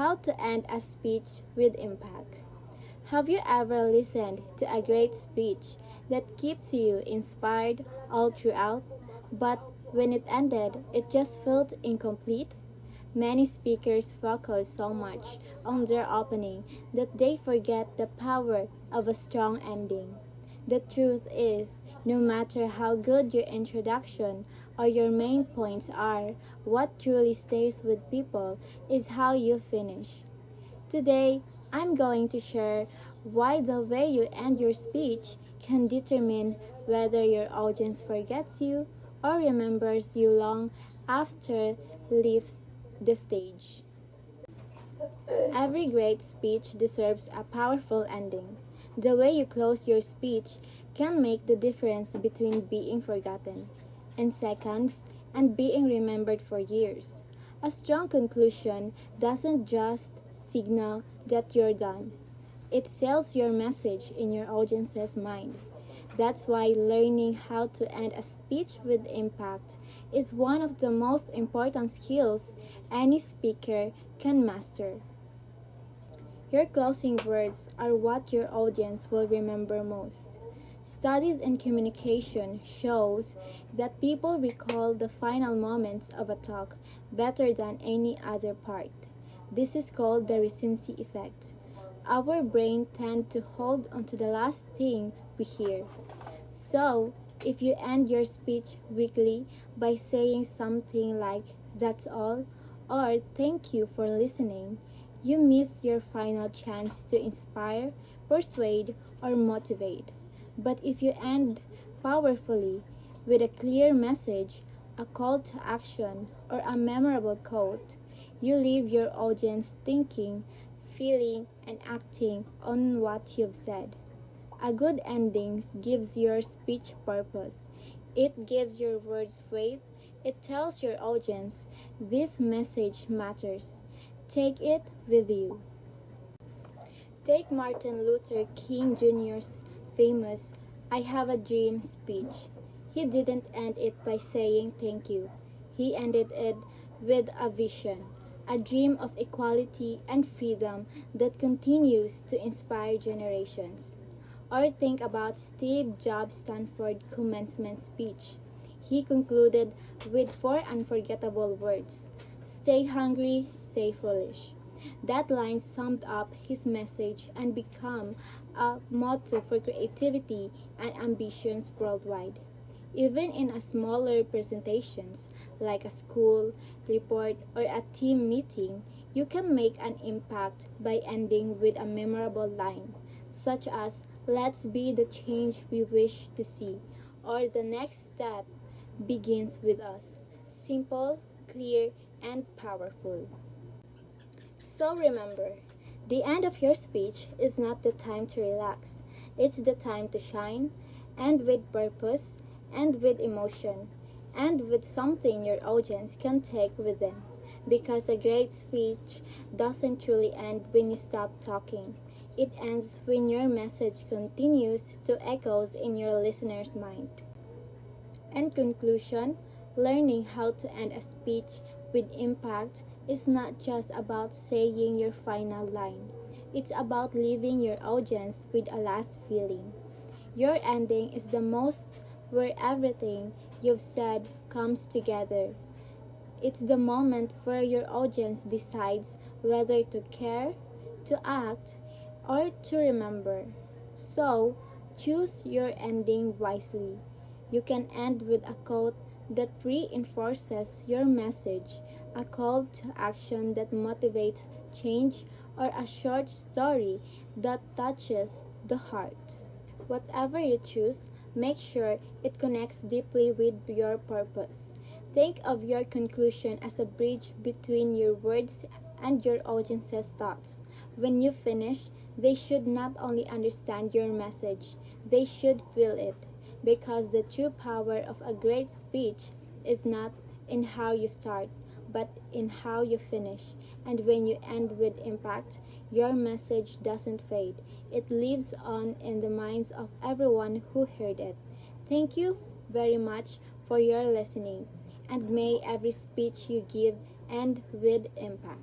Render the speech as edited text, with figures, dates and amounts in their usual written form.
how to end a speech with impact. Have you ever listened to a great speech that keeps you inspired all throughout, but when it ended, it just felt incomplete? Many speakers focus so much on their opening that they forget the power of a strong ending. The truth is, no matter how good your introduction or your main points are, what truly stays with people is how you finish. Today, I'm going to share why the way you end your speech can determine whether your audience forgets you or remembers you long after leaves the stage. Every great speech deserves a powerful ending. The way you close your speech can make the difference between being forgotten in seconds and being remembered for years. A strong conclusion doesn't just signal that you're done. It sells your message in your audience's mind. That's why learning how to end a speech with impact is one of the most important skills any speaker can master. Your closing words are what your audience will remember most. Studies in communication shows that people recall the final moments of a talk better than any other part. This is called the recency effect. Our brain tends to hold onto the last thing we hear. So, if you end your speech weakly by saying something like, "That's all," or "Thank you for listening," you miss your final chance to inspire, persuade, or motivate. But if you end powerfully with a clear message, a call to action, or a memorable quote, you leave your audience thinking, feeling, and acting on what you've said. A good ending gives your speech purpose. It gives your words weight. It tells your audience this message matters. Take it with you. Take Martin Luther King Jr.'s famous "I Have a Dream" speech. He didn't end it by saying thank you. He ended it with a vision, a dream of equality and freedom that continues to inspire generations. Or think about Steve Jobs' Stanford commencement speech. He concluded with four unforgettable words: "Stay hungry, stay foolish." That line summed up his message and became a motto for creativity and ambitions worldwide. Even in a smaller presentations like a school report or a team meeting, you can make an impact by ending with a memorable line, such as "Let's be the change we wish to see," or "The next step begins with us." Simple, clear, and powerful. So remember, the end of your speech is not the time to relax. It's the time to shine, and with purpose, and with emotion, and with something your audience can take with them. Because a great speech doesn't truly end when you stop talking. It ends when your message continues to echo in your listener's mind. In conclusion, learning how to end a speech with impact is not just about saying your final line. It's about leaving your audience with a last feeling. Your ending is the most where everything you've said comes together. It's the moment where your audience decides whether to care, to act, or to remember. So, choose your ending wisely. You can end with a quote that reinforces your message, a call to action that motivates change, or a short story that touches the heart. Whatever you choose, make sure it connects deeply with your purpose. Think of your conclusion as a bridge between your words and your audience's thoughts. When you finish, they should not only understand your message, they should feel it. Because the true power of a great speech is not in how you start, but in how you finish. And when you end with impact, your message doesn't fade. It lives on in the minds of everyone who heard it. Thank you very much for your listening, and may every speech you give end with impact.